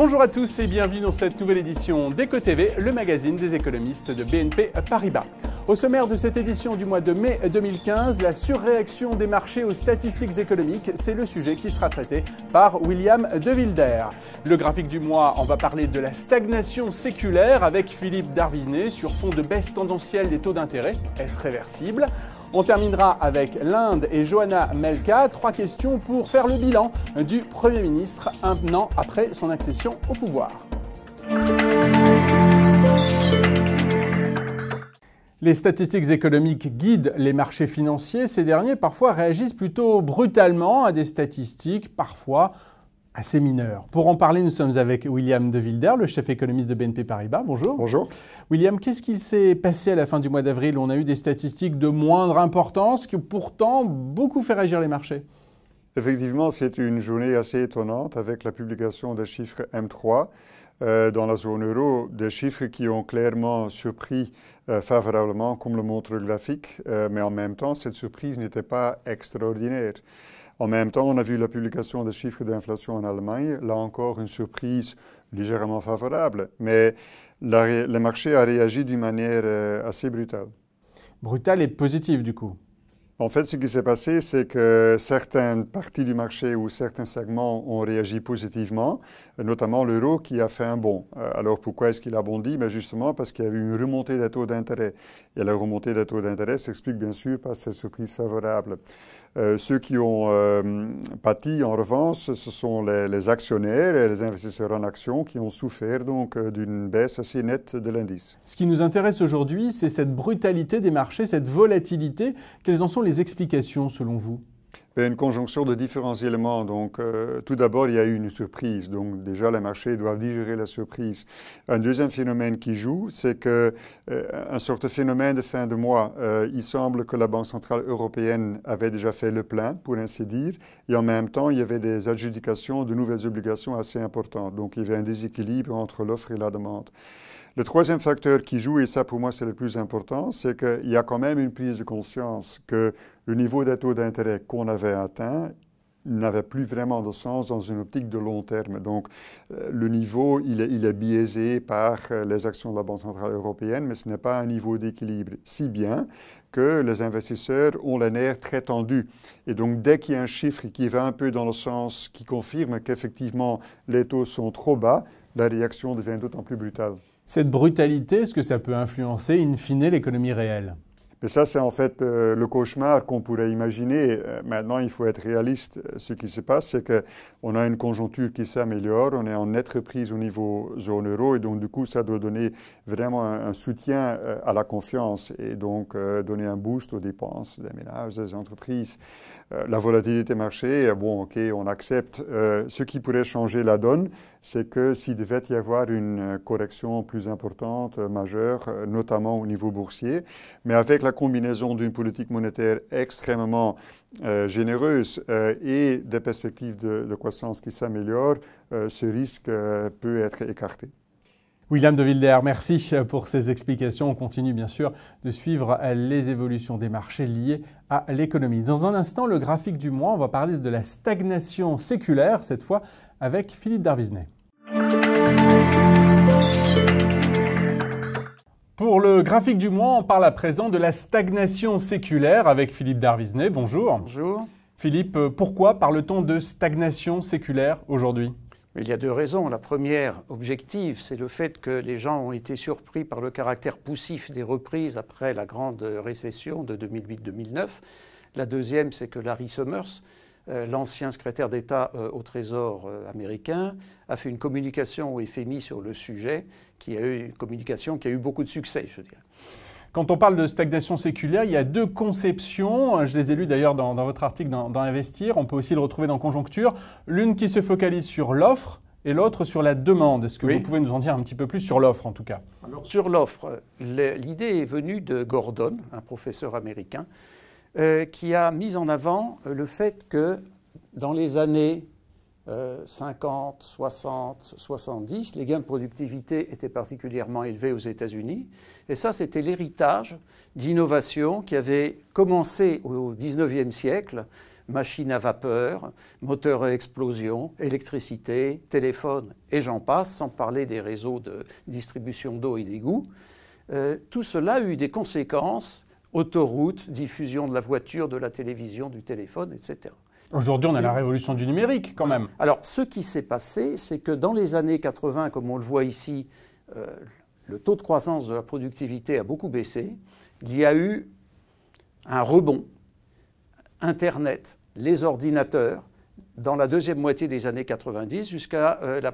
Bonjour à tous et bienvenue dans cette nouvelle édition d'Eco TV, le magazine des économistes de BNP Paribas. Au sommaire de cette édition du mois de mai 2015, la surréaction des marchés aux statistiques économiques, c'est le sujet qui sera traité par William De Wilder. Le graphique du mois, on va parler de la stagnation séculaire avec Philippe Darviznet sur fond de baisse tendancielle des taux d'intérêt. Est-ce réversible ? On terminera avec l'Inde et Johanna Melka. 3 questions pour faire le bilan du Premier ministre un an après son accession au pouvoir. Les statistiques économiques guident les marchés financiers. Ces derniers, parfois, réagissent plutôt brutalement à des statistiques, parfois assez mineures. Pour en parler, nous sommes avec William De Wilder, le chef économiste de BNP Paribas. Bonjour. Bonjour. William, qu'est-ce qui s'est passé à la fin du mois d'avril? On a eu des statistiques de moindre importance qui ont pourtant beaucoup fait réagir les marchés. Effectivement, c'est une journée assez étonnante avec la publication des chiffres M3 dans la zone euro, des chiffres qui ont clairement surpris favorablement, comme le montre le graphique, mais en même temps, cette surprise n'était pas extraordinaire. En même temps, on a vu la publication des chiffres d'inflation en Allemagne, là encore une surprise légèrement favorable, mais le marché a réagi d'une manière assez brutale. Brutale et positive du coup. En fait, ce qui s'est passé, c'est que certaines parties du marché ou certains segments ont réagi positivement, notamment l'euro qui a fait un bond. Alors pourquoi est-ce qu'il a bondi? Ben justement parce qu'il y a eu une remontée des taux d'intérêt. Et la remontée des taux d'intérêt s'explique bien sûr par cette surprise favorable. Ceux qui ont pâti, en revanche, ce sont les actionnaires et les investisseurs en actions qui ont souffert donc d'une baisse assez nette de l'indice. Ce qui nous intéresse aujourd'hui, c'est cette brutalité des marchés, cette volatilité. Quelles en sont les explications selon vous? Une conjonction de différents éléments. Donc, tout d'abord, il y a eu une surprise. Donc, déjà, les marchés doivent digérer la surprise. Un deuxième phénomène qui joue, c'est un sorte de phénomène de fin de mois. Il semble que la Banque centrale européenne avait déjà fait le plein, pour ainsi dire, et en même temps, il y avait des adjudications de nouvelles obligations assez importantes. Donc, il y avait un déséquilibre entre l'offre et la demande. Le troisième facteur qui joue, et ça pour moi c'est le plus important, c'est qu'il y a quand même une prise de conscience que le niveau des taux d'intérêt qu'on avait atteint n'avait plus vraiment de sens dans une optique de long terme. Donc le niveau, il est biaisé par les actions de la Banque centrale européenne, mais ce n'est pas un niveau d'équilibre. Si bien que les investisseurs ont les nerfs très tendus. Et donc dès qu'il y a un chiffre qui va un peu dans le sens qui confirme qu'effectivement les taux sont trop bas, la réaction devient d'autant plus brutale. Cette brutalité, est-ce que ça peut influencer in fine l'économie réelle? Mais ça, c'est en fait le cauchemar qu'on pourrait imaginer. Maintenant, il faut être réaliste. Ce qui se passe, c'est qu'on a une conjoncture qui s'améliore, on est en nette reprise au niveau zone euro, et donc du coup, ça doit donner vraiment un soutien à la confiance et donc donner un boost aux dépenses des ménages, des entreprises. La volatilité marché, bon, ok, on accepte. Ce qui pourrait changer la donne, c'est que s'il devait y avoir une correction plus importante, majeure, notamment au niveau boursier, mais avec la combinaison d'une politique monétaire extrêmement généreuse et des perspectives de croissance qui s'améliorent, ce risque peut être écarté. William De Wilder, merci pour ces explications. On continue bien sûr de suivre les évolutions des marchés liés à l'économie. Dans un instant, le graphique du mois, on va parler de la stagnation séculaire, cette fois avec Philippe Darviznet. Pour le graphique du mois, on parle à présent de la stagnation séculaire avec Philippe Darviznet. Bonjour. Bonjour. Philippe, pourquoi parle-t-on de stagnation séculaire aujourd'hui ? Il y a 2 raisons. La première, objective, c'est le fait que les gens ont été surpris par le caractère poussif des reprises après la grande récession de 2008-2009. La deuxième, c'est que Larry Summers, l'ancien secrétaire d'État au Trésor américain, a fait une communication au FMI sur le sujet, une communication qui a eu beaucoup de succès, je dirais. Quand on parle de stagnation séculaire, il y a 2 conceptions. Je les ai lues d'ailleurs dans votre article dans Investir. On peut aussi le retrouver dans Conjoncture. L'une qui se focalise sur l'offre et l'autre sur la demande. Est-ce que vous pouvez nous en dire un petit peu plus sur l'offre en tout cas? Alors, sur l'offre, l'idée est venue de Gordon, un professeur américain, qui a mis en avant le fait que dans les années 50, 60, 70, les gains de productivité étaient particulièrement élevés aux États-Unis. Et ça, c'était l'héritage d'innovations qui avaient commencé au XIXe siècle machines à vapeur, moteurs à explosion, électricité, téléphone et j'en passe, sans parler des réseaux de distribution d'eau et d'égouts. Tout cela a eu des conséquences, autoroutes, diffusion de la voiture, de la télévision, du téléphone, etc. Aujourd'hui, on a la révolution du numérique quand même. Alors, ce qui s'est passé, c'est que dans les années 80, comme on le voit ici, le taux de croissance de la productivité a beaucoup baissé. Il y a eu un rebond. Internet, les ordinateurs, dans la deuxième moitié des années 90 jusqu'à la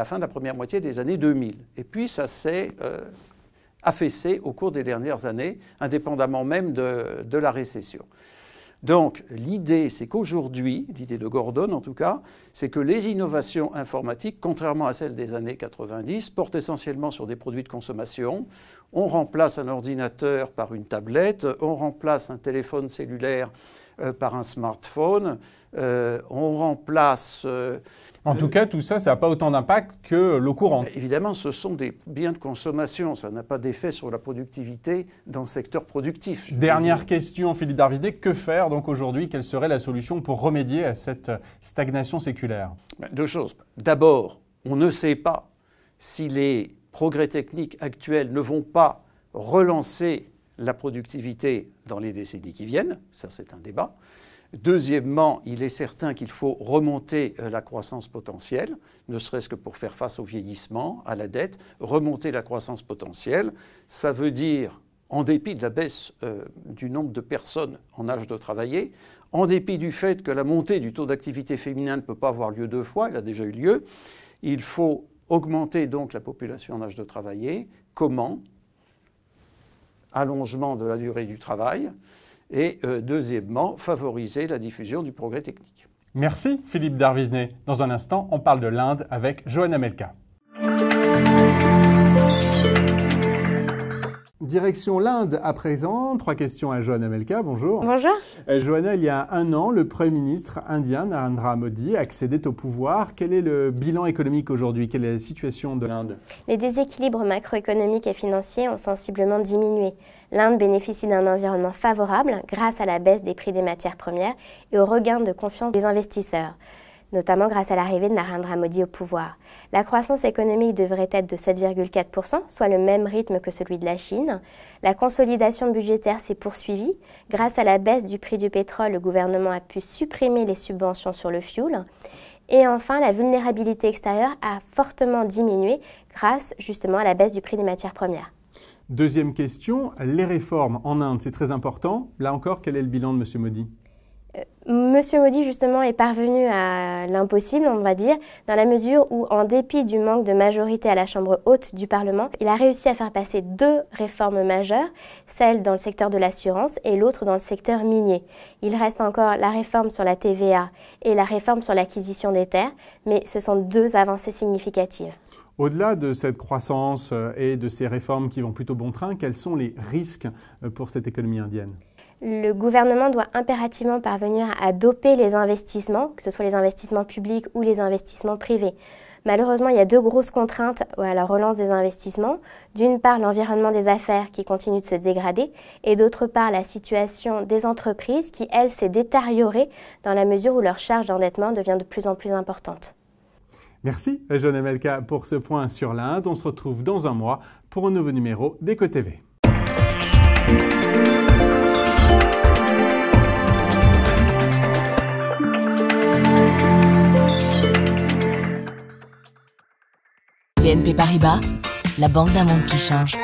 fin de la première moitié des années 2000. Et puis, ça s'est affaissé au cours des dernières années, indépendamment même de la récession. Donc, l'idée, c'est qu'aujourd'hui, l'idée de Gordon en tout cas, c'est que les innovations informatiques, contrairement à celles des années 90, portent essentiellement sur des produits de consommation. On remplace un ordinateur par une tablette, on remplace un téléphone cellulaire par un smartphone, on remplace... En tout cas, tout ça, ça n'a pas autant d'impact que l'eau courante. Évidemment, ce sont des biens de consommation. Ça n'a pas d'effet sur la productivité dans le secteur productif. Dernière question, Philippe Darvisnet. Que faire donc aujourd'hui? Quelle serait la solution pour remédier à cette stagnation séculaire? Deux choses. D'abord, on ne sait pas si les progrès techniques actuels ne vont pas relancer la productivité dans les décennies qui viennent. Ça, c'est un débat. Deuxièmement, il est certain qu'il faut remonter la croissance potentielle, ne serait-ce que pour faire face au vieillissement, à la dette, remonter la croissance potentielle. Ça veut dire, en dépit de la baisse du nombre de personnes en âge de travailler, en dépit du fait que la montée du taux d'activité féminin ne peut pas avoir lieu deux fois, elle a déjà eu lieu, il faut augmenter donc la population en âge de travailler. Comment? Allongement de la durée du travail. Et deuxièmement, favoriser la diffusion du progrès technique. Merci Philippe Darvisnet. Dans un instant, on parle de l'Inde avec Johanna Melka. Direction l'Inde à présent. 3 questions à Johanna Melka. Bonjour. Bonjour. Johanna, il y a un an, le Premier ministre indien Narendra Modi accédait au pouvoir. Quel est le bilan économique aujourd'hui? Quelle est la situation de l'Inde? Les déséquilibres macroéconomiques et financiers ont sensiblement diminué. L'Inde bénéficie d'un environnement favorable grâce à la baisse des prix des matières premières et au regain de confiance des investisseurs, notamment grâce à l'arrivée de Narendra Modi au pouvoir. La croissance économique devrait être de 7,4%, soit le même rythme que celui de la Chine. La consolidation budgétaire s'est poursuivie. Grâce à la baisse du prix du pétrole, le gouvernement a pu supprimer les subventions sur le fioul. Et enfin, la vulnérabilité extérieure a fortement diminué grâce justement à la baisse du prix des matières premières. Deuxième question, les réformes en Inde, c'est très important. Là encore, quel est le bilan de M. Modi? Monsieur Modi, justement, est parvenu à l'impossible, on va dire, dans la mesure où, en dépit du manque de majorité à la Chambre haute du Parlement, il a réussi à faire passer 2 réformes majeures, celle dans le secteur de l'assurance et l'autre dans le secteur minier. Il reste encore la réforme sur la TVA et la réforme sur l'acquisition des terres, mais ce sont 2 avancées significatives. Au-delà de cette croissance et de ces réformes qui vont plutôt bon train, quels sont les risques pour cette économie indienne? Le gouvernement doit impérativement parvenir à doper les investissements, que ce soit les investissements publics ou les investissements privés. Malheureusement, il y a 2 grosses contraintes à la relance des investissements. D'une part, l'environnement des affaires qui continue de se dégrader et d'autre part, la situation des entreprises qui, elle, s'est détériorée dans la mesure où leur charge d'endettement devient de plus en plus importante. Merci Johanna Melka pour ce point sur l'Inde. On se retrouve dans un mois pour un nouveau numéro d'EcoTV. BNP Paribas, la banque d'un monde qui change.